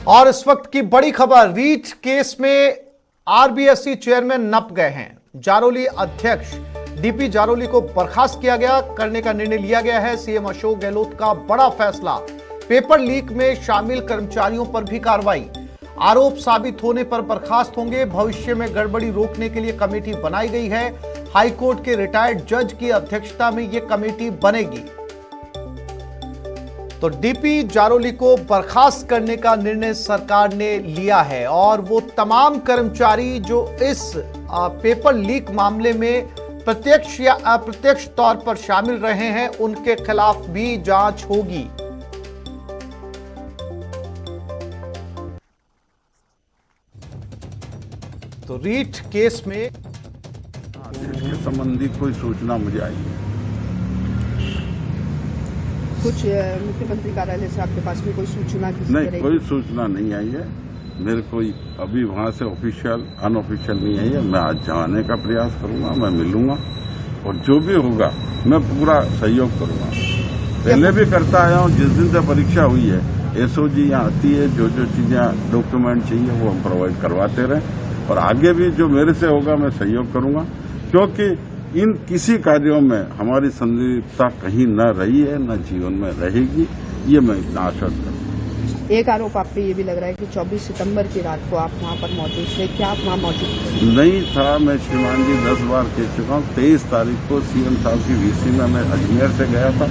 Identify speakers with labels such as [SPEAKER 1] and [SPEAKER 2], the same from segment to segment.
[SPEAKER 1] और इस वक्त की बड़ी खबर, रीट केस में आरबीएससी चेयरमैन नप गए हैं। जारोली अध्यक्ष डीपी जारोली को बर्खास्त किया गया करने का निर्णय लिया गया है। सीएम अशोक गहलोत का बड़ा फैसला, पेपर लीक में शामिल कर्मचारियों पर भी कार्रवाई, आरोप साबित होने पर बर्खास्त होंगे। भविष्य में गड़बड़ी रोकने के लिए कमेटी बनाई गई है। हाईकोर्ट के रिटायर्ड जज की अध्यक्षता में यह कमेटी बनेगी। तो डीपी जारोली को बर्खास्त करने का निर्णय सरकार ने लिया है और वो तमाम कर्मचारी जो इस पेपर लीक मामले में प्रत्यक्ष या अप्रत्यक्ष तौर पर शामिल रहे हैं, उनके खिलाफ भी जांच होगी। तो रीट केस में
[SPEAKER 2] इसके संबंधी कोई सूचना मुझे आई है?
[SPEAKER 3] कुछ मुख्यमंत्री कार्यालय से आपके पास भी कोई सूचना?
[SPEAKER 2] नहीं, कोई सूचना नहीं आई है मेरे को। अभी वहां से ऑफिशियल अनऑफिशियल नहीं आई है। मैं आज जाने का प्रयास करूंगा, मैं मिलूंगा और जो भी होगा मैं पूरा सहयोग करूंगा। पहले भी करता आया हूं। जिस दिन से परीक्षा हुई है एसओजी यहाँ आती है, जो जो चीजें डॉक्यूमेंट चाहिए वो हम प्रोवाइड करवाते रहे और आगे भी जो मेरे से होगा मैं सहयोग करूंगा, क्योंकि इन किसी कार्यों में हमारी संलिप्तता कहीं न रही है, न जीवन में रहेगी, ये मैं इतना आश्वस्त करूँ।
[SPEAKER 3] एक आरोप आप पे ये भी लग रहा है कि 24 सितंबर की रात को आप वहां पर मौजूद थे। क्या आप वहां मौजूद थे?
[SPEAKER 2] नहीं था। मैं श्रीमान जी 10 बार कह चुका हूँ। 23 तारीख को सीएम साहब की वीसी में मैं अजमेर से गया था,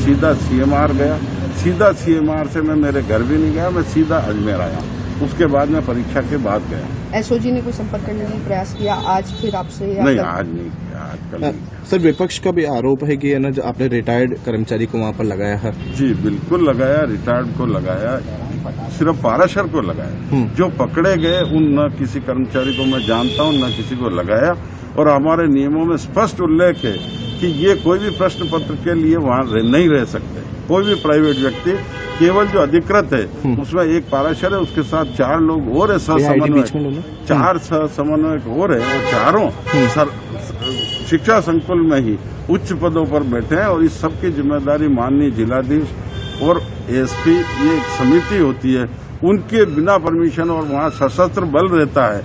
[SPEAKER 2] सीधा सीएमआर गया, सीधा सीएमआर से मैं मेरे घर भी नहीं गया, मैं सीधा अजमेर आया। उसके बाद मैं परीक्षा के बाद गया।
[SPEAKER 3] एसओजी ने कोई संपर्क करने का प्रयास किया आज फिर आपसे?
[SPEAKER 2] नहीं, आज नहीं किया, आज कल नहीं किया।
[SPEAKER 4] सर, विपक्ष का भी आरोप है कि ना आपने रिटायर्ड कर्मचारी को वहां पर लगाया है।
[SPEAKER 2] जी बिल्कुल लगाया, रिटायर्ड को लगाया, सिर्फ पाराशर को लगाया। जो पकड़े गए उन न किसी कर्मचारी को मैं जानता हूं, न किसी को लगाया। और हमारे नियमों में स्पष्ट उल्लेख है कि ये कोई भी प्रश्न पत्र के लिए वहां नहीं रह सकते। कोई भी प्राइवेट व्यक्ति, केवल जो अधिकृत है उसमें एक पाराशर है, उसके साथ 4 लोग और है, सहसमन्वयक 4 सहसमन्वयक और है। वो चारों शिक्षा संकुल में ही उच्च पदों पर बैठे हैं और इस सब की जिम्मेदारी माननीय जिलाधीश और एसपी, ये एक समिति होती है, उनके बिना परमिशन और वहां सशस्त्र बल रहता है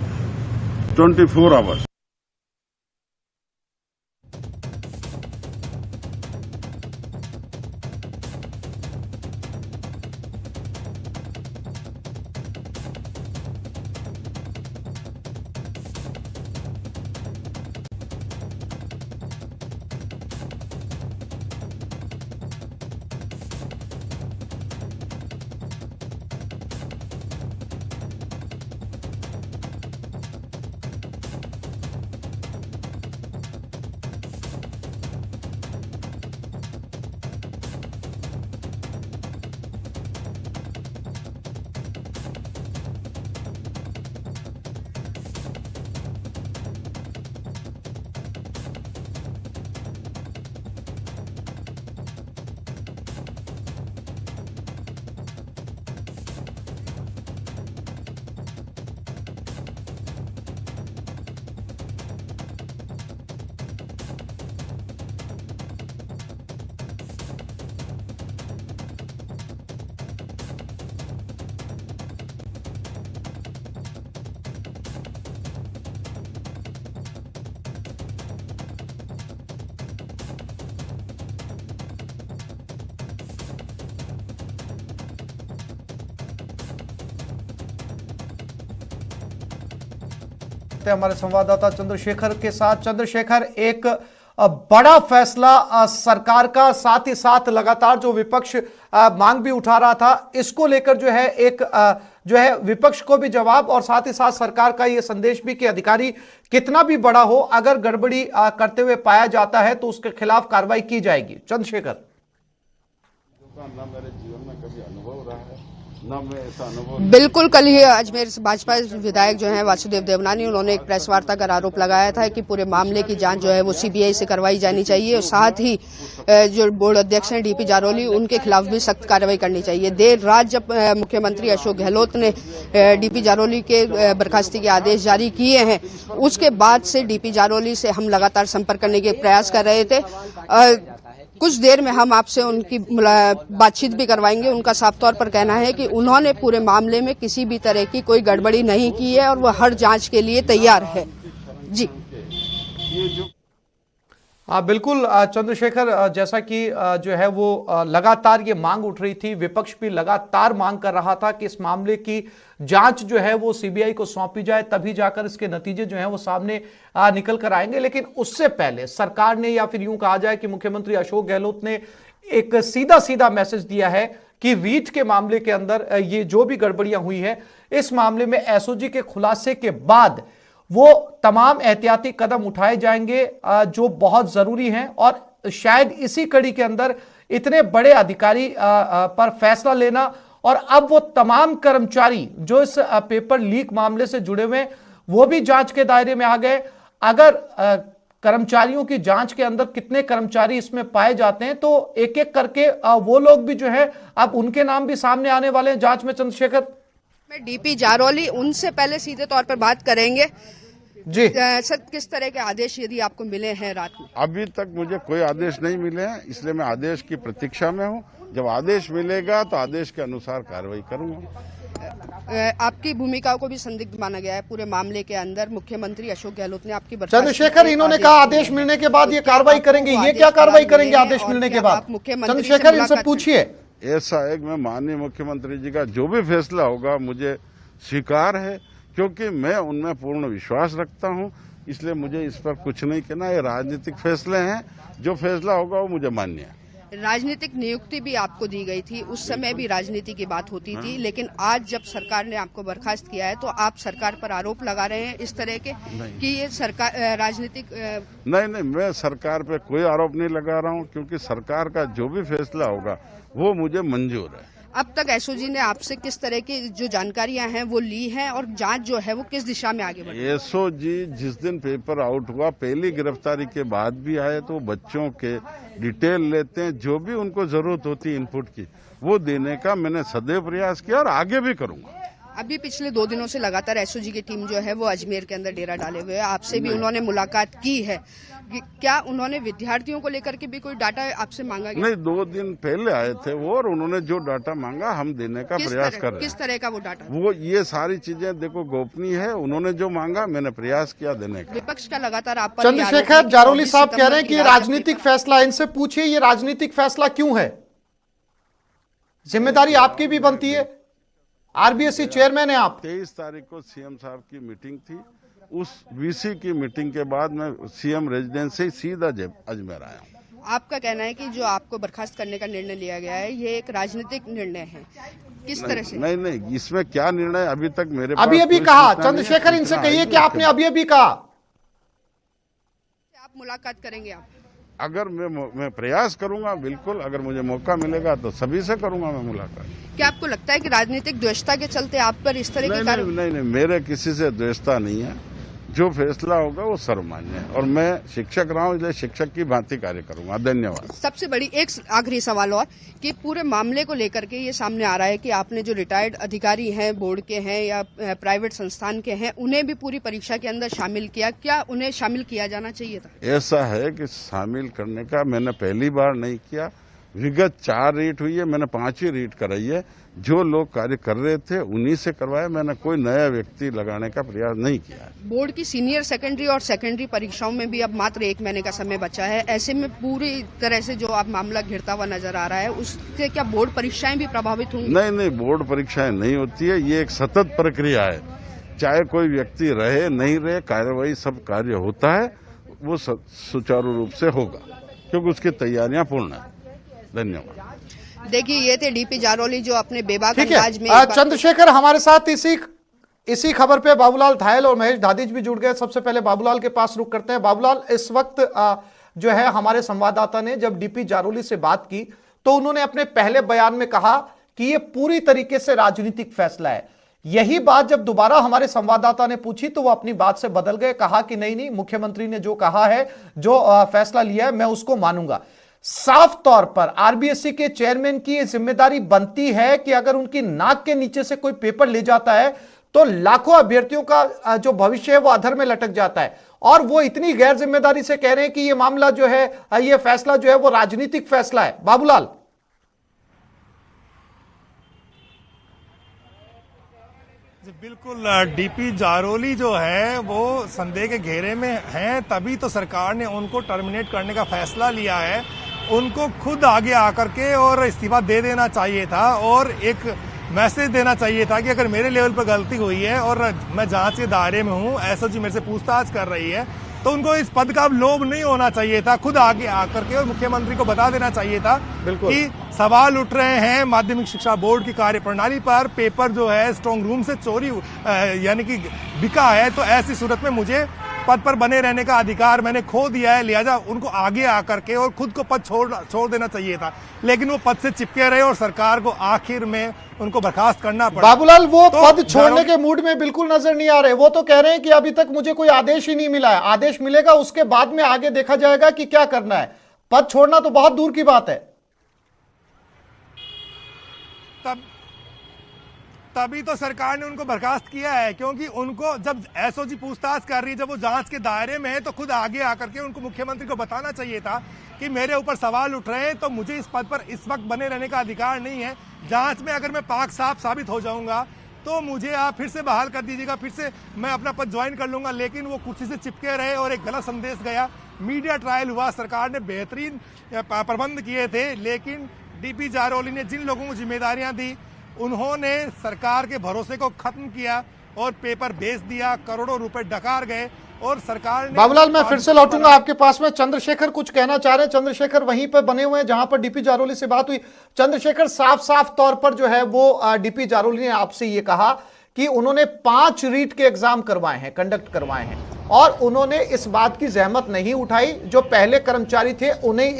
[SPEAKER 2] 24 आवर्स।
[SPEAKER 1] हमारे संवाददाता चंद्रशेखर के साथ। चंद्रशेखर, एक बड़ा फैसला सरकार का, साथ ही साथ लगातार जो विपक्ष मांग भी उठा रहा था, इसको लेकर जो है एक जो है विपक्ष को भी जवाब और साथ ही साथ सरकार का ये संदेश भी कि अधिकारी कितना भी बड़ा हो, अगर गड़बड़ी करते हुए पाया जाता है तो उसके खिलाफ कार्रवाई की जाएगी। चंद्रशेखर,
[SPEAKER 2] ना मेरे जीवन में कभी अनुभव रहा है, ना मैं ऐसा अनुभव।
[SPEAKER 3] बिल्कुल, कल ही अजमेर से भाजपा विधायक जो है वासुदेव देवनानी, उन्होंने एक प्रेस वार्ता कर आरोप लगाया था कि पूरे मामले की जांच जो है वो सीबीआई से करवाई जानी चाहिए और साथ ही जो बोर्ड अध्यक्ष हैं डीपी जारोली, उनके खिलाफ भी सख्त कार्रवाई करनी चाहिए। देर रात जब मुख्यमंत्री अशोक गहलोत ने डीपी जारोली के बर्खास्ती के आदेश जारी किए हैं, उसके बाद से डीपी जारोली से हम लगातार संपर्क करने के प्रयास कर रहे थे। कुछ देर में हम आपसे उनकी बातचीत भी करवाएंगे। उनका साफ तौर पर कहना है कि उन्होंने पूरे मामले में किसी भी तरह की कोई गड़बड़ी नहीं की है और वह हर जांच के लिए तैयार है। जी
[SPEAKER 1] बिल्कुल चंद्रशेखर, जैसा कि जो है वो लगातार ये मांग उठ रही थी, विपक्ष भी लगातार मांग कर रहा था कि इस मामले की जांच जो है वो सीबीआई को सौंपी जाए, तभी जाकर इसके नतीजे जो हैं वो सामने निकल कर आएंगे। लेकिन उससे पहले सरकार ने, या फिर यूं कहा जाए कि मुख्यमंत्री अशोक गहलोत ने एक सीधा सीधा मैसेज दिया है कि रीट के मामले के अंदर ये जो भी गड़बड़ियां हुई है, इस मामले में एसओजी के खुलासे के बाद वो तमाम एहतियाती कदम उठाए जाएंगे जो बहुत जरूरी हैं, और शायद इसी कड़ी के अंदर इतने बड़े अधिकारी पर फैसला लेना, और अब वो तमाम कर्मचारी जो इस पेपर लीक मामले से जुड़े हुए हैं वो भी जांच के दायरे में आ गए। अगर कर्मचारियों की जांच के अंदर कितने कर्मचारी इसमें पाए जाते हैं तो एक एक करके वो लोग भी जो है अब उनके नाम भी सामने आने वाले हैं जांच में। चंद्रशेखर,
[SPEAKER 3] मैं डीपी जारौली, उनसे पहले सीधे तौर पर बात करेंगे।
[SPEAKER 1] जी
[SPEAKER 3] सर, किस तरह के आदेश यदि आपको मिले हैं रात में?
[SPEAKER 2] अभी तक मुझे कोई आदेश नहीं मिले हैं, इसलिए मैं आदेश की प्रतीक्षा में हूं। जब आदेश मिलेगा तो आदेश के अनुसार कार्रवाई करूंगा।
[SPEAKER 3] आपकी भूमिका को भी संदिग्ध माना गया है पूरे मामले के अंदर। मुख्यमंत्री अशोक गहलोत ने आपकी
[SPEAKER 1] चंद्रशेखर, इन्होंने कहा आदेश मिलने के बाद ये कार्रवाई करेंगे। ये क्या कार्रवाई करेंगे आदेश मिलने के बाद? चंद्रशेखर, इनसे पूछिए।
[SPEAKER 2] ऐसा है कि मैं माननीय मुख्यमंत्री जी का जो भी फैसला होगा मुझे स्वीकार है, क्योंकि मैं उनमें पूर्ण विश्वास रखता हूं। इसलिए मुझे इस पर कुछ नहीं कहना। ये राजनीतिक फैसले हैं, जो फैसला होगा वो मुझे मान्य है।
[SPEAKER 3] राजनीतिक नियुक्ति भी आपको दी गई थी, उस समय भी राजनीति की बात होती थी, लेकिन आज जब सरकार ने आपको बर्खास्त किया है तो आप सरकार पर आरोप लगा रहे हैं इस तरह के कि ये सरकार राजनीतिक
[SPEAKER 2] नहीं, मैं सरकार पे कोई आरोप नहीं लगा रहा हूं, क्योंकि सरकार का जो भी फैसला होगा वो मुझे मंजूर है।
[SPEAKER 3] अब तक एसओजी ने आपसे किस तरह की जो जानकारियां हैं वो ली हैं, और जांच जो है वो किस दिशा में आगे बढ़ी?
[SPEAKER 2] एसओजी जिस दिन पेपर आउट हुआ, पहली गिरफ्तारी के बाद भी आए तो बच्चों के डिटेल लेते हैं, जो भी उनको जरूरत होती है इनपुट की वो देने का मैंने सदैव प्रयास किया और आगे भी करूंगा।
[SPEAKER 3] अभी पिछले 2 दिनों से लगातार एसओजी की टीम जो है वो अजमेर के अंदर डेरा डाले हुए है। आपसे भी उन्होंने मुलाकात की है, क्या उन्होंने विद्यार्थियों को लेकर के भी कोई डाटा आपसे मांगा गया?
[SPEAKER 2] नहीं, 2 दिन पहले आए थे वो, और उन्होंने जो डाटा मांगा हम देने का प्रयास कर रहे हैं।
[SPEAKER 3] किस तरह का वो डाटा?
[SPEAKER 2] वो ये सारी चीजें देखो गोपनीय है, उन्होंने जो मांगा मैंने प्रयास किया देने का।
[SPEAKER 3] विपक्ष का लगातार आप पर
[SPEAKER 1] चंद्रशेखर जारौली साहब कह रहे हैं कि ये राजनीतिक फैसला है। इनसे पूछिए ये राजनीतिक फैसला क्यों है? जिम्मेदारी आपकी भी बनती है, आरबीएससी चेयरमैन है आप।
[SPEAKER 2] 23 तारीख को सीएम साहब की मीटिंग थी, उस वीसी की मीटिंग के बाद मैं सीएम रेजिडेंस से सीधा अजमेर आया हूँ।
[SPEAKER 3] आपका कहना है कि जो आपको बर्खास्त करने का निर्णय लिया गया है ये एक राजनीतिक निर्णय है, किस तरह से?
[SPEAKER 2] नहीं, इसमें क्या निर्णय अभी तक मेरे पास
[SPEAKER 1] अभी कहा। चंद्रशेखर, इनसे कहिए कि आपने अभी कहा।
[SPEAKER 3] आप मुलाकात करेंगे? आप
[SPEAKER 2] अगर मैं प्रयास करूंगा, बिल्कुल, अगर मुझे मौका मिलेगा तो सभी से करूंगा मैं मुलाकात।
[SPEAKER 3] क्या आपको लगता है कि राजनीतिक द्वेषता के चलते आप पर इस तरह की
[SPEAKER 2] नहीं, मेरे किसी से द्वेषता नहीं है। जो फैसला होगा वो सर्वमान्य है, और मैं शिक्षक रहा हूँ इसलिए शिक्षक की भांति कार्य करूंगा। धन्यवाद।
[SPEAKER 3] सबसे बड़ी एक आखिरी सवाल और कि पूरे मामले को लेकर के ये सामने आ रहा है कि आपने जो रिटायर्ड अधिकारी हैं, बोर्ड के हैं या प्राइवेट संस्थान के हैं, उन्हें भी पूरी परीक्षा के अंदर शामिल किया, क्या उन्हें शामिल किया जाना चाहिए था?
[SPEAKER 2] ऐसा है कि शामिल करने का मैंने पहली बार नहीं किया। विगत 4 रीट हुई है, मैंने 5वीं रीट कराई है। जो लोग कार्य कर रहे थे उन्हीं से करवाया, मैंने कोई नया व्यक्ति लगाने का प्रयास नहीं किया है।
[SPEAKER 3] बोर्ड की सीनियर सेकेंडरी और सेकेंडरी परीक्षाओं में भी अब मात्र 1 महीने का समय बचा है। ऐसे में पूरी तरह से जो अब मामला घिरता हुआ नजर आ रहा है, उससे क्या बोर्ड परीक्षाएं भी प्रभावित होंगी?
[SPEAKER 2] नहीं, बोर्ड परीक्षाएं नहीं होती है, ये एक सतत प्रक्रिया है। चाहे कोई व्यक्ति रहे नहीं रहे, कार्यवाही सब कार्य होता है, वो सुचारू रूप से होगा, क्योंकि उसकी तैयारियां पूर्ण है। धन्यवाद।
[SPEAKER 3] देखिए, ये थे डीपी जारौली जो अपने बेबाक
[SPEAKER 1] ठीक
[SPEAKER 3] अंदाज में
[SPEAKER 1] है। चंद्रशेखर, हमारे साथ इसी खबर पे बाबूलाल धायल और महेश दादिज भी जुड़ गए। सबसे पहले बाबूलाल के पास रुक करते हैं। बाबूलाल, इस वक्त जो है हमारे संवाददाता ने जब डीपी जारौली से बात की तो उन्होंने अपने पहले बयान में कहा कि यह पूरी तरीके से राजनीतिक फैसला है। यही बात जब दोबारा हमारे संवाददाता ने पूछी तो वो अपनी बात से बदल गए, कहा कि नहीं, मुख्यमंत्री ने जो कहा है, जो फैसला लिया है, मैं उसको मानूंगा। साफ तौर पर आरबीएससी के चेयरमैन की यह जिम्मेदारी बनती है कि अगर उनकी नाक के नीचे से कोई पेपर ले जाता है तो लाखों अभ्यर्थियों का जो भविष्य है वो अधर में लटक जाता है। और वो इतनी गैर जिम्मेदारी से कह रहे हैं कि ये मामला जो है, ये फैसला जो है वो राजनीतिक फैसला है। बाबूलाल,
[SPEAKER 5] बिल्कुल, डीपी जारोली जो है वो संदेह के घेरे में हैं, तभी तो सरकार ने उनको टर्मिनेट करने का फैसला लिया है। उनको खुद आगे आकर के और इस्तीफा दे देना चाहिए था और एक मैसेज देना चाहिए था कि अगर मेरे लेवल पर गलती हुई है और मैं जांच के दायरे में हूं, एसओजी मेरे से पूछताछ कर रही है, तो उनको इस पद का लोभ नहीं होना चाहिए था। खुद आगे आकर के और मुख्यमंत्री को बता देना चाहिए था कि सवाल उठ रहे हैं माध्यमिक शिक्षा बोर्ड की कार्यप्रणाली पर, पेपर जो है स्ट्रांग रूम से चोरी यानी कि बिका है, तो ऐसी सूरत में मुझे पद पर बने रहने का अधिकार मैंने खो दिया है, लिहाजा उनको आगे आकर के और खुद को पद छोड़ देना चाहिए था। लेकिन वो पद से चिपके रहे और सरकार को आखिर में उनको बर्खास्त करना पड़ा।
[SPEAKER 1] बाबूलाल, वो तो पद छोड़ने के मूड में बिल्कुल नजर नहीं आ रहे। वो तो कह रहे हैं कि अभी तक मुझे कोई आदेश ही नहीं मिला है, आदेश मिलेगा उसके बाद में आगे देखा जाएगा कि क्या करना है। पद छोड़ना तो बहुत दूर की बात है।
[SPEAKER 5] तभी तो सरकार ने उनको बर्खास्त किया है, क्योंकि उनको जब एसओजी पूछताछ कर रही है, जब वो जांच के दायरे में है, तो खुद आगे आकर के उनको मुख्यमंत्री को बताना चाहिए था कि मेरे ऊपर सवाल उठ रहे हैं, तो मुझे इस पद पर इस वक्त बने रहने का अधिकार नहीं है। जांच में अगर मैं पाक साफ साबित हो जाऊंगा तो मुझे आप फिर से बहाल कर दीजिएगा, फिर से मैं अपना पद ज्वाइन कर लूंगा। लेकिन वो कुर्सी से चिपके रहे और एक गलत संदेश गया। मीडिया ट्रायल हुआ, सरकार ने बेहतरीन प्रबंध किए थे, लेकिन डीपी जारोली ने जिन लोगों को जिम्मेदारियां दी, उन्होंने सरकार के भरोसे को खत्म किया और पेपर बेच दिया, करोड़ों रुपए डकार गए और सरकार ने।
[SPEAKER 1] बाबूलाल, मैं फिर से लौटूंगा आपके पास में। चंद्रशेखर कुछ कहना चाह रहे हैं। चंद्रशेखर वहीं पर बने हुए हैं जहां पर डीपी जारोली से बात हुई। चंद्रशेखर, साफ साफ तौर पर जो है वो डीपी जारोली ने आपसे ये कहा कि उन्होंने 5 रीट के एग्जाम करवाए हैं, कंडक्ट करवाए हैं, और उन्होंने इस बात की जहमत नहीं उठाई जो पहले कर्मचारी थे उन्हें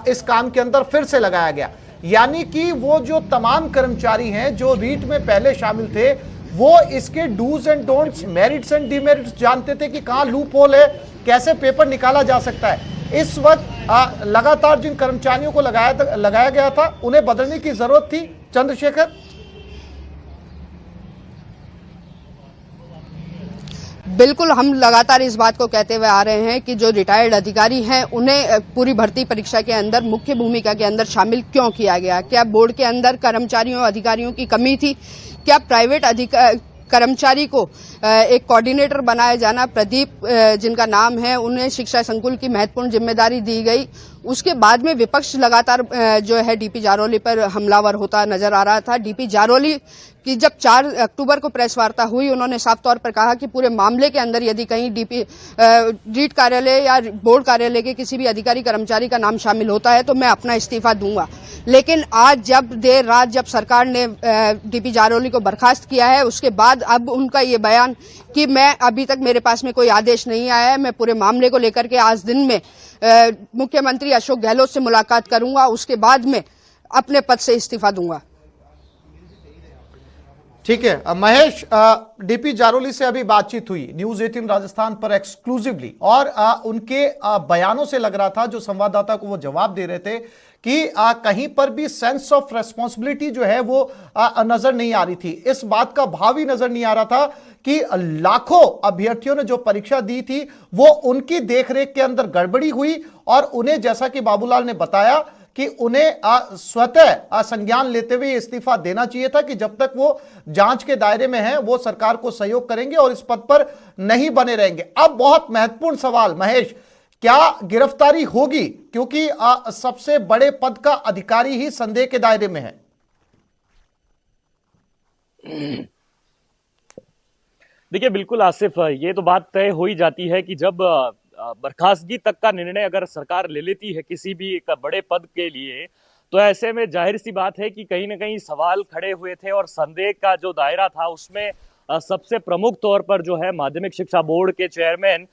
[SPEAKER 1] इस काम के अंदर फिर से लगाया गया। यानी कि वो जो तमाम कर्मचारी हैं जो रीट में पहले शामिल थे, वो इसके dos and don'ts, merits and demerits जानते थे कि कहां लूप होल है, कैसे पेपर निकाला जा सकता है। इस वक्त लगातार जिन कर्मचारियों को लगाया गया था उन्हें बदलने की जरूरत थी। चंद्रशेखर,
[SPEAKER 3] बिल्कुल, हम लगातार इस बात को कहते हुए आ रहे हैं कि जो रिटायर्ड अधिकारी हैं उन्हें पूरी भर्ती परीक्षा के अंदर मुख्य भूमिका के अंदर शामिल क्यों किया गया? क्या बोर्ड के अंदर कर्मचारियों अधिकारियों की कमी थी? क्या प्राइवेट कर्मचारी को एक कोऑर्डिनेटर बनाया जाना, प्रदीप जिनका नाम है, उन्हें शिक्षा संकुल की महत्वपूर्ण जिम्मेदारी दी गई? उसके बाद में विपक्ष लगातार जो है डीपी जारोली पर हमलावर होता नजर आ रहा था। डीपी जारोली की जब 4 अक्टूबर को प्रेस वार्ता हुई, उन्होंने साफ तौर पर कहा कि पूरे मामले के अंदर यदि कहीं रीट कार्यालय या बोर्ड कार्यालय के किसी भी अधिकारी कर्मचारी का नाम शामिल होता है तो मैं अपना इस्तीफा दूंगा। लेकिन आज जब देर रात जब सरकार ने डीपी जारोली को बर्खास्त किया है, उसके बाद अब उनका ये बयान कि मैं अभी तक मेरे पास में कोई आदेश नहीं आया है, मैं पूरे मामले को लेकर के आज दिन में मुख्यमंत्री अशोक गहलोत से मुलाकात करूंगा, उसके बाद में अपने पद से इस्तीफा दूंगा।
[SPEAKER 1] ठीक है महेश, डीपी जारोली से अभी बातचीत हुई न्यूज 18 राजस्थान पर एक्सक्लूसिवली, और उनके बयानों से लग रहा था, जो संवाददाता को वो जवाब दे रहे थे, कि कहीं पर भी सेंस ऑफ रेस्पॉन्सिबिलिटी जो है वो नजर नहीं आ रही थी। इस बात का भाव ही नजर नहीं आ रहा था कि लाखों अभ्यर्थियों ने जो परीक्षा दी थी वो उनकी देखरेख के अंदर गड़बड़ी हुई, और उन्हें, जैसा कि बाबूलाल ने बताया, कि उन्हें स्वतः संज्ञान लेते हुए इस्तीफा देना चाहिए था कि जब तक वो जांच के दायरे में हैं वो सरकार को सहयोग करेंगे और इस पद पर नहीं बने रहेंगे। अब बहुत महत्वपूर्ण सवाल महेश, क्या गिरफ्तारी होगी? क्योंकि सबसे बड़े पद का अधिकारी ही संदेह के दायरे में है।
[SPEAKER 6] देखिए, बिल्कुल आसिफ, ये तो बात तय हो ही जाती है कि जब बर्खास्तगी तक का निर्णय अगर सरकार ले लेती है किसी भी एक बड़े पद के लिए, तो ऐसे में जाहिर सी बात है कि कहीं ना कहीं सवाल खड़े हुए थे और संदेह का जो दायरा था उसमें सबसे प्रमुख तौर पर जो है माध्यमिक शिक्षा बोर्ड के चेयरमैन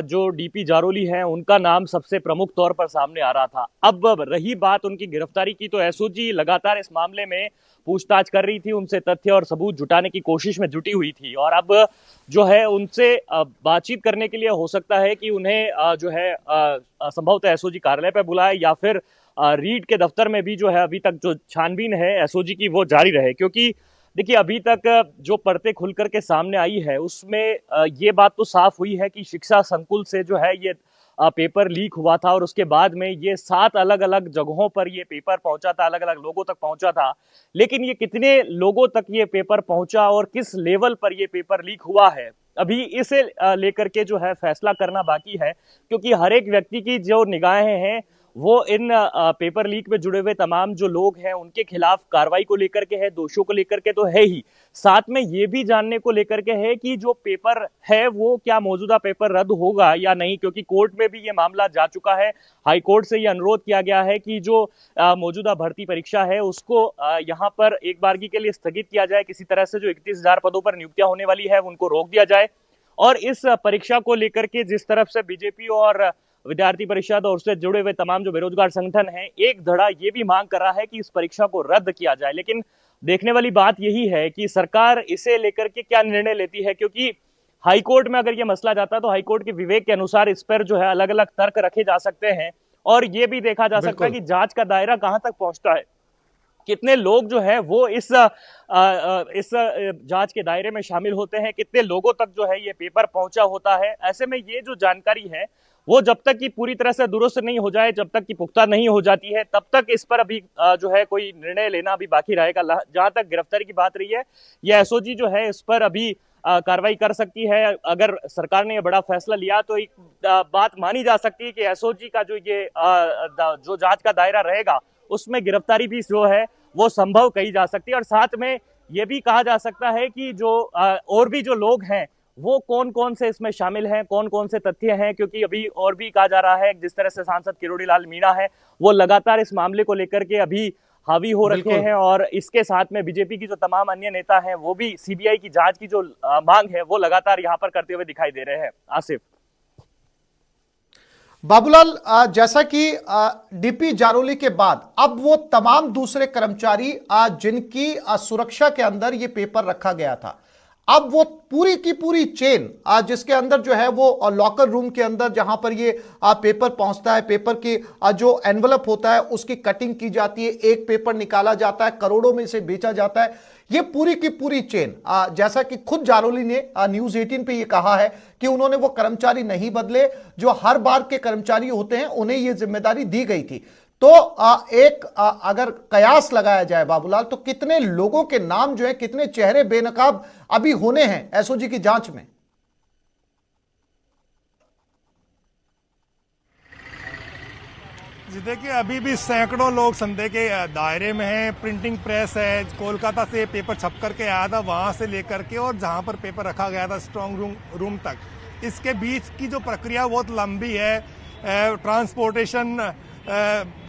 [SPEAKER 6] जो डीपी जारोली हैं, उनका नाम सबसे प्रमुख तौर पर सामने आ रहा था। अब रही बात उनकी गिरफ्तारी की, तो एसओजी लगातार इस मामले में पूछताछ कर रही थी, उनसे तथ्य और सबूत जुटाने की कोशिश में जुटी हुई थी, और अब जो है उनसे बातचीत करने के लिए हो सकता है कि उन्हें जो है संभवतः एसओजी कार्यालय पर बुलाए या फिर रीट के दफ्तर में भी जो है अभी तक जो छानबीन है एसओजी की वो जारी रहे, क्योंकि देखिए अभी तक जो परतें खुल करके सामने आई है उसमें ये बात तो साफ हुई है कि शिक्षा संकुल से जो है ये पेपर लीक हुआ था और उसके बाद में ये 7 अलग अलग जगहों पर ये पेपर पहुंचा था, अलग अलग लोगों तक पहुंचा था। लेकिन ये कितने लोगों तक ये पेपर पहुंचा और किस लेवल पर ये पेपर लीक हुआ है, अभी इसे लेकर के जो है फैसला करना बाकी है, क्योंकि हर एक व्यक्ति की जो निगाहें हैं वो इन पेपर लीक में जुड़े हुए तमाम जो लोग हैं उनके खिलाफ कार्रवाई को लेकर के है, दोषियों को लेकर के तो है ही, साथ में ये भी जानने को लेकर के है कि जो पेपर है वो क्या मौजूदा पेपर रद्द होगा या नहीं, क्योंकि कोर्ट में भी ये मामला जा चुका है। हाई कोर्ट से ये अनुरोध किया गया है कि जो मौजूदा भर्ती परीक्षा है उसको यहाँ पर एक बारगी के लिए स्थगित किया जाए, किसी तरह से जो 31,000 पदों पर नियुक्तियां होने वाली है उनको रोक दिया जाए। और इस परीक्षा को लेकर के जिस तरफ से बीजेपी और विद्यार्थी परिषद और उससे जुड़े हुए तमाम जो बेरोजगार संगठन हैं, एक धड़ा ये भी मांग कर रहा है कि इस परीक्षा को रद्द किया जाए। लेकिन देखने वाली बात यही है कि सरकार इसे लेकर के क्या निर्णय लेती है, क्योंकि हाईकोर्ट में अगर ये मसला जाता है तो हाईकोर्ट के विवेक के अनुसार इस पर जो है अलग अलग तर्क रखे जा सकते हैं और ये भी देखा जा सकता है कि जांच का दायरा कहां तक पहुंचता है, कितने लोग जो है वो इस जांच के दायरे में शामिल होते हैं, कितने लोगों तक जो है ये पेपर पहुंचा होता है। ऐसे में ये जो जानकारी है वो जब तक कि पूरी तरह से दुरुस्त नहीं हो जाए, जब तक कि पुख्ता नहीं हो जाती है, तब तक इस पर अभी जो है कोई निर्णय लेना अभी बाकी रहेगा। जहां तक गिरफ्तारी की बात रही है, ये एसओजी जो है इस पर अभी कार्रवाई कर सकती है। अगर सरकार ने यह बड़ा फैसला लिया तो एक बात मानी जा सकती है कि एसओजी का जो ये जो जांच का दायरा रहेगा उसमें गिरफ्तारी भी जो है वो संभव कही जा सकती है। और साथ में ये भी कहा जा सकता है कि जो और भी जो लोग हैं वो कौन कौन से इसमें शामिल हैं, कौन कौन से तथ्य हैं, क्योंकि अभी और भी कहा जा रहा है जिस तरह से सांसद किरोड़ी लाल मीणा है वो लगातार इस मामले को लेकर के अभी हावी हो रखे हैं और इसके साथ में बीजेपी की जो तमाम अन्य नेता हैं वो भी सीबीआई की जांच की जो मांग है वो लगातार यहां पर करते हुए दिखाई दे रहे हैं। आसिफ।
[SPEAKER 1] बाबूलाल, जैसा कि डीपी जारोली के बाद अब वो तमाम दूसरे कर्मचारी जिनकी सुरक्षा के अंदर ये पेपर रखा गया था, अब वो पूरी की पूरी चेन जिसके अंदर जो है वो लॉकर रूम के अंदर जहां पर ये पेपर पहुंचता है, पेपर की जो एनवलप होता है उसकी कटिंग की जाती है, एक पेपर निकाला जाता है, करोड़ों में से बेचा जाता है, ये पूरी की पूरी चेन जैसा कि खुद जारोली ने न्यूज 18 पे ये कहा है कि उन्होंने वो कर्मचारी नहीं बदले जो हर बार के कर्मचारी होते हैं, उन्हें ये जिम्मेदारी दी गई थी। तो अगर कयास लगाया जाए बाबूलाल, तो कितने लोगों के नाम जो है, कितने चेहरे बेनकाब अभी होने हैं एसओजी की जांच में?
[SPEAKER 5] जी देखिए, अभी भी सैकड़ों लोग संदेह के दायरे में हैं। प्रिंटिंग प्रेस है, कोलकाता से पेपर छप करके आया था वहां से लेकर के और जहां पर पेपर रखा गया था स्ट्रांग रूम तक, इसके बीच की जो प्रक्रिया बहुत लंबी है। ट्रांसपोर्टेशन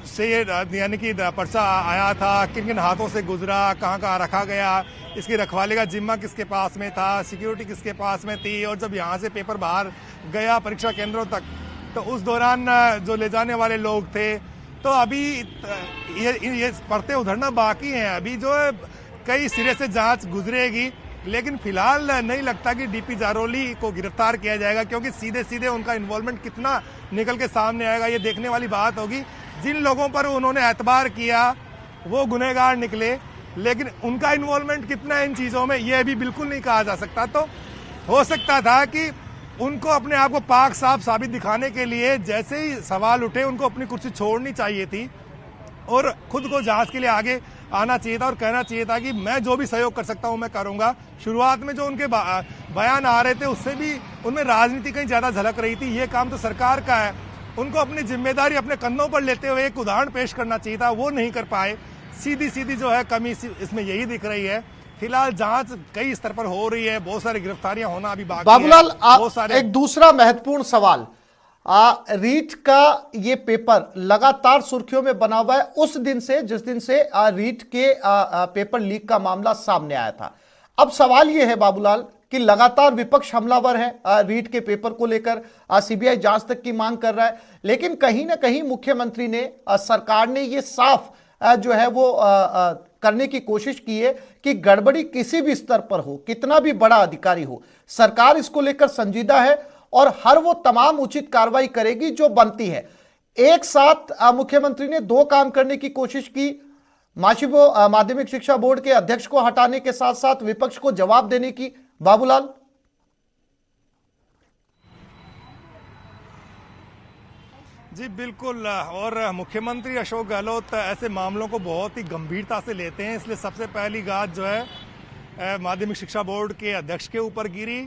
[SPEAKER 5] से यानी कि पर्चा आया था, किन किन हाथों से गुजरा, कहाँ कहाँ रखा गया, इसकी रखवाली का जिम्मा किसके पास में था, सिक्योरिटी किसके पास में थी, और जब यहाँ से पेपर बाहर गया परीक्षा केंद्रों तक तो उस दौरान जो ले जाने वाले लोग थे, तो अभी ये पर्ते उधरना बाकी हैं। अभी जो है कई सिरे से जांच गुजरेगी, लेकिन फिलहाल नहीं लगता कि डीपी जारोली को गिरफ्तार किया जाएगा, क्योंकि सीधे सीधे उनका इन्वॉल्वमेंट कितना निकल के सामने आएगा ये देखने वाली बात होगी। जिन लोगों पर उन्होंने एतबार किया वो गुनहगार निकले, लेकिन उनका इन्वॉल्वमेंट कितना है इन चीज़ों में ये भी बिल्कुल नहीं कहा जा सकता। तो हो सकता था कि उनको अपने आप को पाक साफ साबित दिखाने के लिए जैसे ही सवाल उठे उनको अपनी कुर्सी छोड़नी चाहिए थी और खुद को जांच के लिए आगे आना चाहिए था और कहना चाहिए था कि मैं जो भी सहयोग कर सकता हूं मैं करूंगा। शुरुआत में जो उनके बयान आ रहे थे उससे भी उनमें राजनीति कहीं ज्यादा झलक रही थी। ये काम तो सरकार का है, उनको अपनी जिम्मेदारी अपने कंधों पर लेते हुए एक उदाहरण पेश करना चाहिए था, वो नहीं कर पाए। सीधी सीधी जो है कमी इसमें यही दिख रही है। फिलहाल जांच कई स्तर पर हो रही है, बहुत सारी गिरफ्तारियां होना अभी बाकी
[SPEAKER 1] बाबूलाल,
[SPEAKER 5] है।
[SPEAKER 1] एक दूसरा महत्वपूर्ण सवाल, रीट का ये पेपर लगातार सुर्खियों में बना हुआ है उस दिन से जिस दिन से रीट के पेपर लीक का मामला सामने आया था। अब सवाल ये है बाबूलाल कि लगातार विपक्ष हमलावर है रीट के पेपर को लेकर, सीबीआई जांच तक की मांग कर रहा है, लेकिन कहीं ना कहीं मुख्यमंत्री ने सरकार ने ये साफ जो है वो करने की कोशिश की है कि गड़बड़ी किसी भी स्तर पर हो, कितना भी बड़ा अधिकारी हो, सरकार इसको लेकर संजीदा है और हर वो तमाम उचित कार्रवाई करेगी जो बनती है। एक साथ मुख्यमंत्री ने दो काम करने की कोशिश की, माशिबो माध्यमिक शिक्षा बोर्ड के अध्यक्ष को हटाने के साथ साथ विपक्ष को जवाब देने की। बाबूलाल,
[SPEAKER 5] जी बिल्कुल, और मुख्यमंत्री अशोक गहलोत ऐसे मामलों को बहुत ही गंभीरता से लेते हैं, इसलिए सबसे पहली बात जो है माध्यमिक शिक्षा बोर्ड के अध्यक्ष के ऊपर गिरी।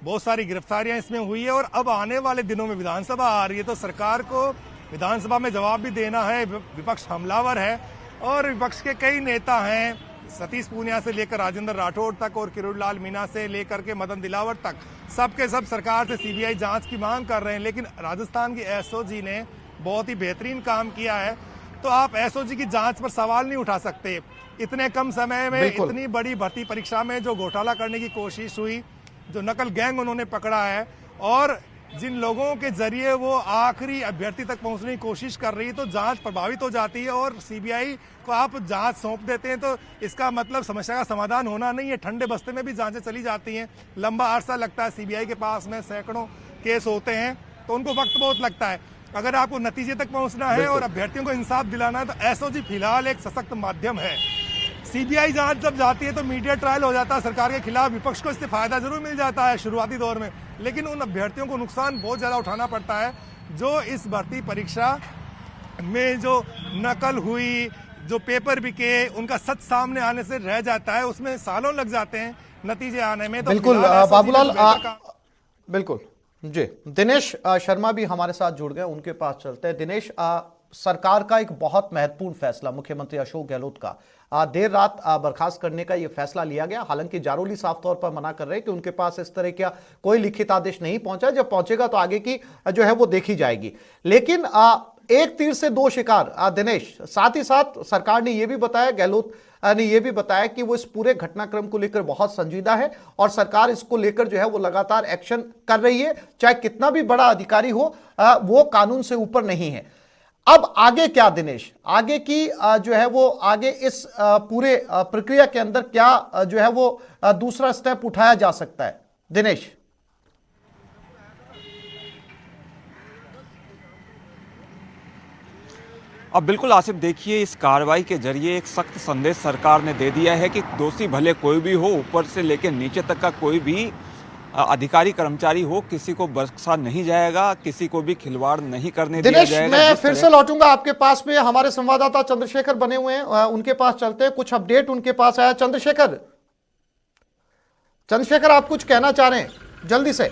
[SPEAKER 5] बहुत सारी गिरफ्तारियां इसमें हुई है और अब आने वाले दिनों में विधानसभा आ रही है, तो सरकार को विधानसभा में जवाब भी देना है। विपक्ष हमलावर है और विपक्ष के कई नेता हैं, सतीश पूनिया से लेकर राजेंद्र राठौड़ तक और किरोड़ीलाल मीणा से लेकर के मदन दिलावर तक, सबके सब सरकार से सीबीआई जांच की मांग कर रहे हैं। लेकिन राजस्थान की एसओजी ने बहुत ही बेहतरीन काम किया है, तो आप एसओजी की जांच पर सवाल नहीं उठा सकते। इतने कम समय में इतनी बड़ी भर्ती परीक्षा में जो घोटाला करने की कोशिश हुई, जो नकल गैंग उन्होंने पकड़ा है और जिन लोगों के जरिए वो आखिरी अभ्यर्थी तक पहुंचने की कोशिश कर रही है, तो जांच प्रभावित हो जाती है। और सीबीआई को आप जांच सौंप देते हैं तो इसका मतलब समस्या का समाधान होना नहीं है। ठंडे बस्ते में भी जांचें चली जाती हैं, लंबा अरसा लगता है। सीबीआई के पास में सैकड़ों केस होते हैं, तो उनको वक्त बहुत लगता है। अगर आपको नतीजे तक पहुंचना है और अभ्यर्थियों को इंसाफ दिलाना है, तो एसओजी फिलहाल एक सशक्त माध्यम है। सीबीआई जांच जब जाती है तो मीडिया ट्रायल हो जाता है सरकार के खिलाफ, विपक्ष को इससे फायदा जरूर मिल जाता है शुरुआती दौर में, लेकिन उन अभ्यर्थियों को नुकसान बहुत ज्यादा उठाना पड़ता है जो इस भर्ती परीक्षा में जो नकल हुई, जो पेपर बिके, उनका सच सामने आने से रह जाता है, उसमें सालों लग जाते हैं नतीजे आने में। तो
[SPEAKER 1] बिल्कुल बाबूलाल, बिल्कुल जी। दिनेश शर्मा भी हमारे साथ जुड़ गए, उनके पास चलते हैं। दिनेश, सरकार का एक बहुत महत्वपूर्ण फैसला मुख्यमंत्री अशोक गहलोत का देर रात बर्खास्त करने का यह फैसला लिया गया। हालांकि जारोली साफ तौर पर मना कर रहे हैं कि उनके पास इस तरह का कोई लिखित आदेश नहीं पहुंचा, जब पहुंचेगा तो आगे की जो है वो देखी जाएगी। लेकिन एक तीर से दो शिकार दिनेश, साथ ही साथ सरकार ने यह भी बताया, गहलोत ने यह भी बताया कि वो इस पूरे घटनाक्रम को लेकर बहुत संजीदा है और सरकार इसको लेकर जो है वो लगातार एक्शन कर रही है, चाहे कितना भी बड़ा अधिकारी हो, वो कानून से ऊपर नहीं है। अब आगे क्या दिनेश, आगे की जो है वो आगे इस पूरे प्रक्रिया के अंदर क्या जो है वो दूसरा स्टेप उठाया जा सकता है दिनेश?
[SPEAKER 7] अब बिल्कुल आसिफ, देखिए इस कार्रवाई के जरिए एक सख्त संदेश सरकार ने दे दिया है कि दोषी भले कोई भी हो, ऊपर से लेकर नीचे तक का कोई भी अधिकारी कर्मचारी हो, किसी को बख्शा नहीं जाएगा, किसी को भी खिलवाड़ नहीं करने दिया जाएगा।
[SPEAKER 1] मैं फिर से लौटूंगा आपके पास में, हमारे संवाददाता चंद्रशेखर बने हुए हैं, उनके पास चलते हैं, कुछ अपडेट उनके पास आया। चंद्रशेखर, आप कुछ कहना चाह रहे हैं जल्दी से?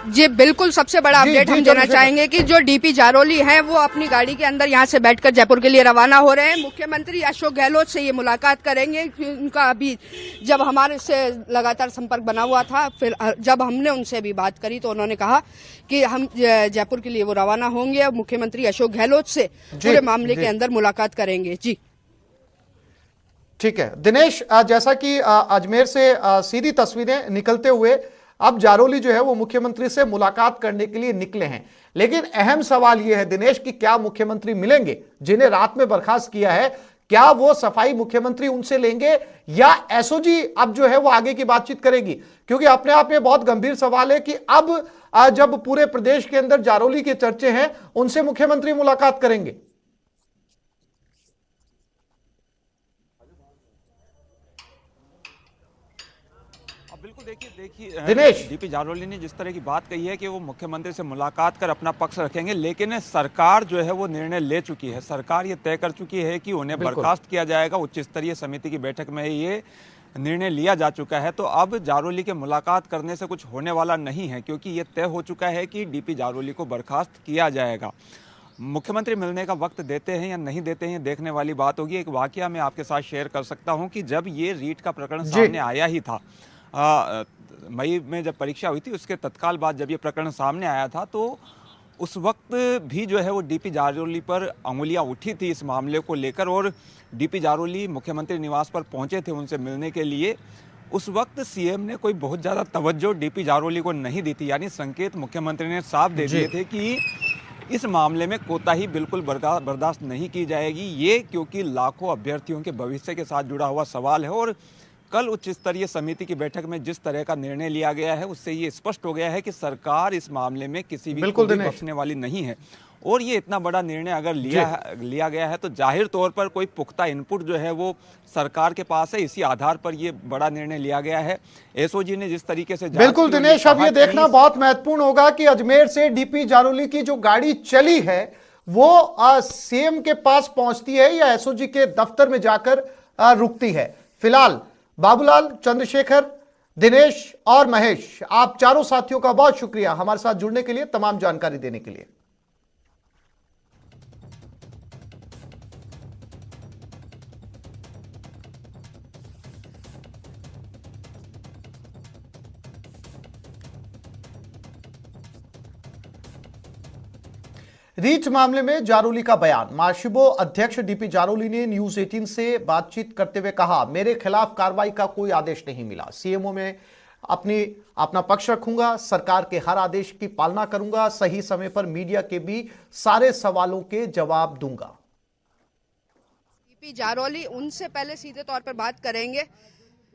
[SPEAKER 3] जी बिल्कुल, सबसे बड़ा अपडेट हम देना चाहेंगे कि जो डीपी जारोली हैं वो अपनी गाड़ी के अंदर यहां से बैठकर जयपुर के लिए रवाना हो रहे हैं। मुख्यमंत्री अशोक गहलोत से ये मुलाकात करेंगे। उनका अभी जब हमारे से लगातार संपर्क बना हुआ था, फिर जब हमने उनसे भी बात करी तो उन्होंने कहा कि हम जयपुर के लिए वो रवाना होंगे और मुख्यमंत्री अशोक गहलोत से पूरे मामले के अंदर मुलाकात करेंगे। जी
[SPEAKER 1] ठीक है दिनेश, जैसा कि अजमेर से सीधी तस्वीरें निकलते हुए अब जारोली जो है वो मुख्यमंत्री से मुलाकात करने के लिए निकले हैं। लेकिन अहम सवाल यह है दिनेश कि क्या मुख्यमंत्री मिलेंगे जिन्हें रात में बर्खास्त किया है? क्या वो सफाई मुख्यमंत्री उनसे लेंगे या एसओजी अब जो है वो आगे की बातचीत करेगी? क्योंकि अपने आप में बहुत गंभीर सवाल है कि अब जब पूरे प्रदेश के अंदर जारोली के चर्चे हैं, उनसे मुख्यमंत्री मुलाकात करेंगे।
[SPEAKER 7] बिल्कुल, देखिए
[SPEAKER 1] दिनेश,
[SPEAKER 7] डीपी जारोली ने जिस तरह की बात कही है कि वो मुख्यमंत्री से मुलाकात कर अपना पक्ष रखेंगे, लेकिन सरकार जो है वो निर्णय ले चुकी है। सरकार ये तय कर चुकी है कि उन्हें बर्खास्त किया जाएगा। उच्च स्तरीय समिति की बैठक में ये निर्णय लिया जा चुका है। तो अब जारोली के मुलाकात करने से कुछ होने वाला नहीं है, क्योंकि ये तय हो चुका है कि डीपी जारोली को बर्खास्त किया जाएगा। मुख्यमंत्री मिलने का वक्त देते हैं या नहीं देते हैं, देखने वाली बात होगी। एक वाकया मैं आपके साथ शेयर कर सकता हूँ कि जब ये रीट का प्रकरण सामने आया ही था, मई में जब परीक्षा हुई थी, उसके तत्काल बाद जब ये प्रकरण सामने आया था, तो उस वक्त भी जो है वो डीपी जारोली पर अंगुलियां उठी थी इस मामले को लेकर, और डीपी जारोली मुख्यमंत्री निवास पर पहुंचे थे उनसे मिलने के लिए। उस वक्त सीएम ने कोई बहुत ज़्यादा तवज्जो डीपी जारोली को नहीं दी थी, यानी संकेत मुख्यमंत्री ने साफ दे दिए थे कि इस मामले में कोताही बिल्कुल बर्दाश्त नहीं की जाएगी। ये क्योंकि लाखों अभ्यर्थियों के भविष्य के साथ जुड़ा हुआ सवाल है और कल उच्च स्तरीय समिति की बैठक में जिस तरह का निर्णय लिया गया है उससे ये स्पष्ट हो गया है कि सरकार इस मामले में किसी भी को भी बख्शने वाली नहीं है। और ये इतना बड़ा निर्णय अगर लिया गया है तो जाहिर तौर पर कोई पुख्ता इनपुट जो है वो सरकार के पास है, इसी आधार पर ये बड़ा निर्णय लिया गया है। एसओजी ने जिस तरीके से
[SPEAKER 1] बिल्कुल दिनेश, अब ये देखना बहुत महत्वपूर्ण होगा कि अजमेर से डीपी जारोली की जो गाड़ी चली है वो सीएम के पास पहुंचती है या एसओजी के दफ्तर में जाकर रुकती है। फिलहाल बाबूलाल, चंद्रशेखर, दिनेश और महेश, आप चारों साथियों का बहुत शुक्रिया हमारे साथ जुड़ने के लिए, तमाम जानकारी देने के लिए। रीच मामले में जारोली का बयान। माशिबो अध्यक्ष डीपी जारोली ने न्यूज 18 से बातचीत करते हुए कहा, मेरे खिलाफ कार्रवाई का कोई आदेश नहीं मिला। सीएमओ में अपना पक्ष रखूंगा, सरकार के हर आदेश की पालना करूंगा, सही समय पर मीडिया के भी सारे सवालों के जवाब दूंगा।
[SPEAKER 3] डीपी जारोली उनसे पहले सीधे तौर पर बात करेंगे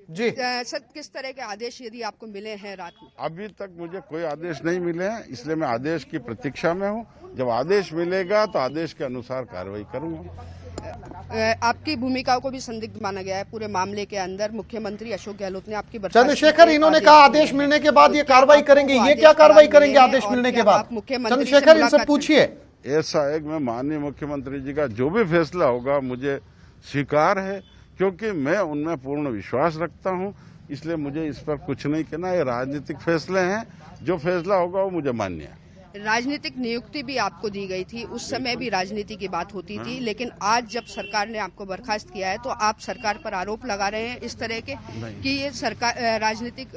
[SPEAKER 1] जी।
[SPEAKER 3] सर, किस तरह के आदेश यदि आपको मिले हैं रात में?
[SPEAKER 2] अभी तक मुझे कोई आदेश नहीं मिले हैं, इसलिए मैं आदेश की प्रतीक्षा में हूं। जब आदेश मिलेगा तो आदेश के अनुसार कार्रवाई करूंगा।
[SPEAKER 3] आपकी भूमिका को भी संदिग्ध माना गया है पूरे मामले के अंदर। मुख्यमंत्री अशोक गहलोत ने आपकी
[SPEAKER 1] चंद्रशेखर, इन्होंने कहा आदेश मिलने के बाद ये कार्रवाई करेंगे। ये क्या कार्रवाई करेंगे आदेश मिलने के बाद? चंद्रशेखर, इनसे पूछिए।
[SPEAKER 2] ऐसा है कि मैं माननीय मुख्यमंत्री जी का जो भी फैसला होगा मुझे स्वीकार है, क्योंकि मैं उनमें पूर्ण विश्वास रखता हूं, इसलिए मुझे इस पर कुछ नहीं कहना। ये राजनीतिक फैसले हैं, जो फैसला होगा वो मुझे मान्य है।
[SPEAKER 3] राजनीतिक नियुक्ति भी आपको दी गई थी, उस समय भी राजनीति की बात होती थी, लेकिन आज जब सरकार ने आपको बर्खास्त किया है तो आप सरकार पर आरोप लगा रहे हैं इस तरह के कि ये सरकार राजनीतिक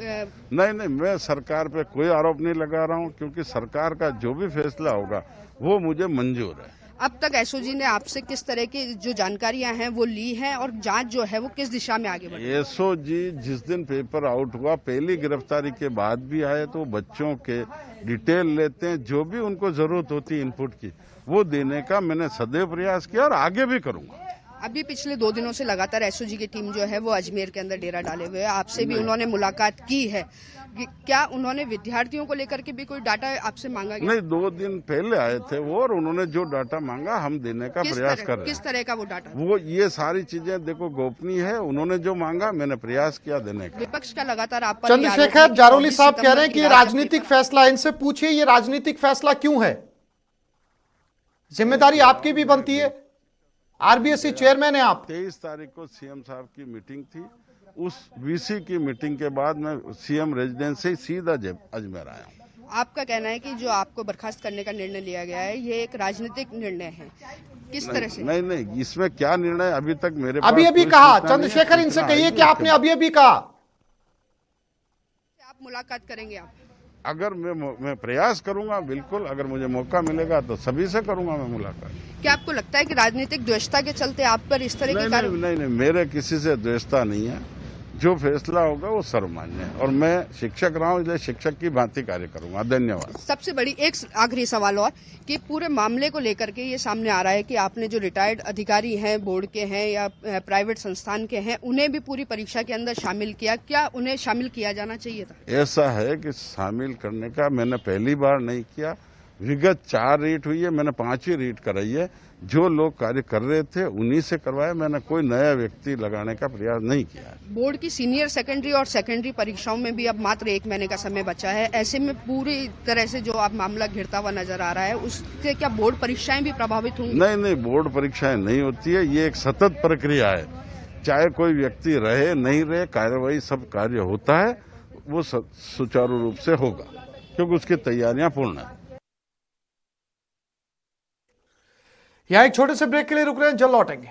[SPEAKER 2] नहीं, मैं सरकार पे कोई आरोप नहीं लगा रहा हूं, क्योंकि सरकार का जो भी फैसला होगा वो मुझे मंजूर है।
[SPEAKER 3] अब तक एसओजी ने आपसे किस तरह की जो जानकारियां हैं वो ली हैं और जांच जो है वो किस दिशा में आगे बढ़ी?
[SPEAKER 2] एसओजी जिस दिन पेपर आउट हुआ, पहली गिरफ्तारी के बाद भी आए तो बच्चों के डिटेल लेते हैं, जो भी उनको जरूरत होती है इनपुट की वो देने का मैंने सदैव प्रयास किया और आगे भी करूंगा।
[SPEAKER 3] अभी पिछले 2 दिनों से लगातार एसओजी की टीम जो है वो अजमेर के अंदर डेरा डाले हुए है। आपसे भी उन्होंने मुलाकात की है, क्या उन्होंने विद्यार्थियों को लेकर के भी कोई डाटा आपसे मांगा गया?
[SPEAKER 2] नहीं, 2 दिन पहले आए थे वो, और उन्होंने जो डाटा मांगा हम देने का प्रयास कर रहे हैं।
[SPEAKER 3] किस तरह का वो डाटा?
[SPEAKER 2] वो ये सारी चीजें देखो गोपनीय है, उन्होंने जो मांगा मैंने प्रयास किया देने का।
[SPEAKER 3] विपक्ष का लगातार आप पर
[SPEAKER 1] चंद्रशेखर, जारोली साहब कह रहे हैं कि राजनीतिक फैसला, इनसे पूछिए ये राजनीतिक फैसला क्यों है? जिम्मेदारी आपकी भी बनती है, आरबीएससी चेयरमैन है आप।
[SPEAKER 2] 23 तारीख को सीएम साहब की मीटिंग थी, उस वीसी की मीटिंग के बाद मैं सीएम रेजिडेंस से सीधा अजमेर आया हूं।
[SPEAKER 3] आपका कहना है कि जो आपको बर्खास्त करने का निर्णय लिया गया है ये एक राजनीतिक निर्णय है, किस तरह से?
[SPEAKER 2] नहीं, इसमें क्या निर्णय अभी तक मेरे
[SPEAKER 1] अभी कहा। चंद्रशेखर, इनसे कहिए कि आपने अभी कहा।
[SPEAKER 3] आप मुलाकात करेंगे? आप
[SPEAKER 2] अगर मैं प्रयास करूंगा, बिल्कुल, अगर मुझे मौका मिलेगा तो सभी से करूंगा मैं मुलाकात।
[SPEAKER 3] क्या आपको लगता है कि राजनीतिक द्वेषता के चलते आप पर इस तरह की कार्रवाई?
[SPEAKER 2] नहीं, मेरे किसी से द्वेषता नहीं है, जो फैसला होगा वो सर्वमान्य है, और मैं शिक्षक रहा हूं इसलिए शिक्षक की भांति कार्य करूंगा। धन्यवाद।
[SPEAKER 3] सबसे बड़ी एक आखिरी सवाल और कि पूरे मामले को लेकर के ये सामने आ रहा है कि आपने जो रिटायर्ड अधिकारी हैं, बोर्ड के हैं या प्राइवेट संस्थान के हैं, उन्हें भी पूरी परीक्षा के अंदर शामिल किया, क्या उन्हें शामिल किया जाना चाहिए था?
[SPEAKER 2] ऐसा है कि शामिल करने का मैंने पहली बार नहीं किया, विगत 4 रीट हुई है, मैंने 5वीं रीट कराई है। जो लोग कार्य कर रहे थे उन्हीं से करवाया, मैंने कोई नया व्यक्ति लगाने का प्रयास नहीं किया।
[SPEAKER 3] बोर्ड की सीनियर सेकेंडरी और सेकेंडरी परीक्षाओं में भी अब मात्र 1 महीने का समय बचा है, ऐसे में पूरी तरह से जो अब मामला घिरता हुआ नजर आ रहा है, उससे क्या बोर्ड परीक्षाएं भी प्रभावित होंगी?
[SPEAKER 2] नहीं, बोर्ड परीक्षाएं नहीं होती है, ये एक सतत प्रक्रिया है। चाहे कोई व्यक्ति रहे नहीं रहे, कार्रवाई सब कार्य होता है, वो सुचारू रूप से होगा, क्योंकि उसकी तैयारियां पूर्ण है।
[SPEAKER 1] यहां एक छोटे से ब्रेक के लिए रुक रहे हैं, जल्द लौटेंगे।